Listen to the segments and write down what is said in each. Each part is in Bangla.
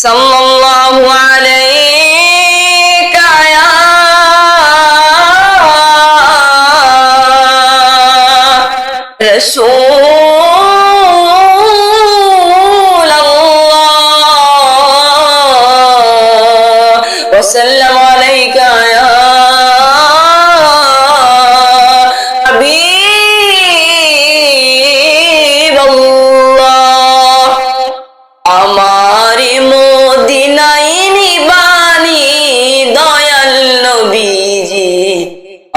সাল্লাল্লাহু আলাইকা ইয়া রাসূলাল্লাহ ওয়া সাল্লামু আলাইকা ইয়া হাবিবাল্লাহ। আমারি মদিনায় নিবানি দয়াল নবীজি,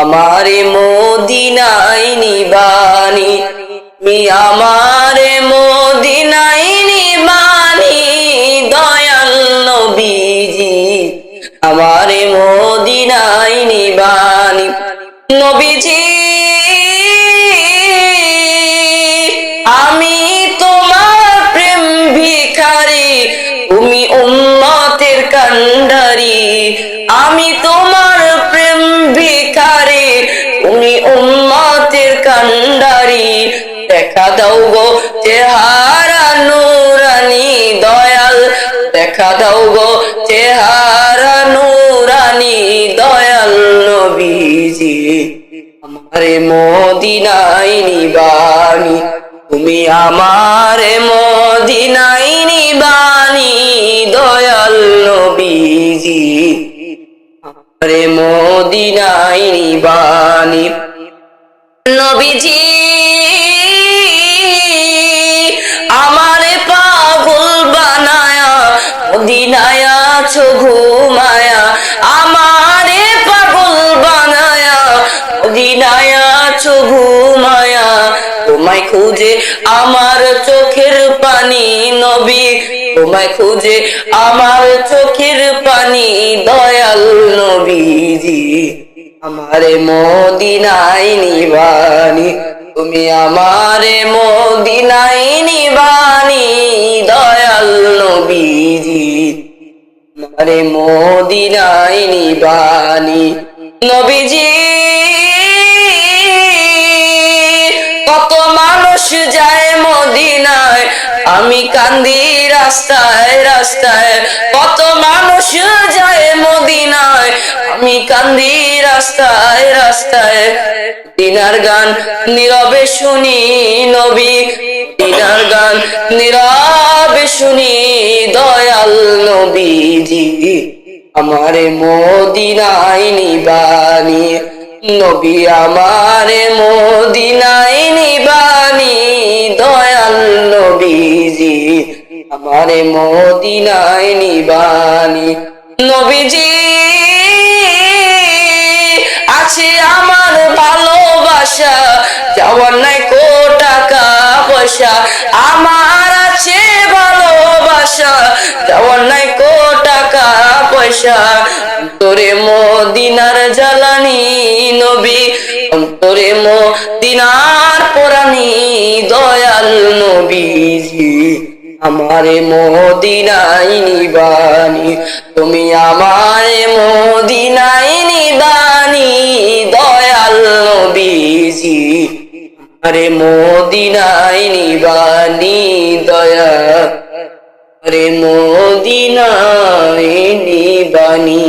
আমারে মদিনায় নিবানি, আমারে মদিনায় নিবানি দয়াল নবীজি, আমারে মদিনায় নিবানি। নবীজি আমি তোমার প্রেম ভিখারি, তুমি উম্মতের কান্ডারি। আমি তোমার প্রেম ভিখারি, তুমি উম্মতের কান্ডারি। দেখা দাও গো চেহারা নূরানি দয়াল, দেখা দাও গো চেহারা নূরানি দয়াল নবীজি, আমারে মদিনায় নিবানি, তুমি আমারে মদিনায় নিবানি দয়াল নবীজি, আমারে মদিনায় নিবানি। নবীজি আমারে পাগল বানায়া মদিনায় আছো ঘুমায়া, আমারে পাগল বানায়া মদিনায় আছো ঘুমায়া। তোমায় খুঁজে আমার চোখের পানি নবী, তোমায় খুঁজে আমার চোখের পানি দয়াল নবীজি, আমারে মদিনায় নিবানি, তুমি আমারে মদিনায় নিবানি দয়াল নবীজি, আমারে মদিনায় নিবানি। নবীজি কত মানুষ যায় মদিনায়, আমি কান্দি রাস্তায় রাস্তায়। কত মানুষ যায় মদিনায়, আমি কান্দি রাস্তায় রাস্তায়। দিনার গান নীরবে শুনি নবী, দিনার গান নীরবে শুনি দয়াল নবীজি, আমারে মদিনায় নিবানি। নবী আমারে মদিনায় নিবানি দয়াল নবীজি, আমারে মদিনায় নিবানি। নবীজি আছে আমার ভালোবাসা, যাওয়ার নাই কো টাকা পয়সা। আমার আছে ভালোবাসা, যাওয়ার নাই কো টাকা পয়সা। অন্তরে মদিনার জ্বালানি নবী, অন্তরে মদিনার পরানি দয়াল নবীজি, আমারে মদিনায় নিবানি, তুমি আমারে মদিনায় নিবানি দয়াল নবীজি, আমারে মদিনায় নিবানি দয়া, আমারে মদিনায় নিবানি।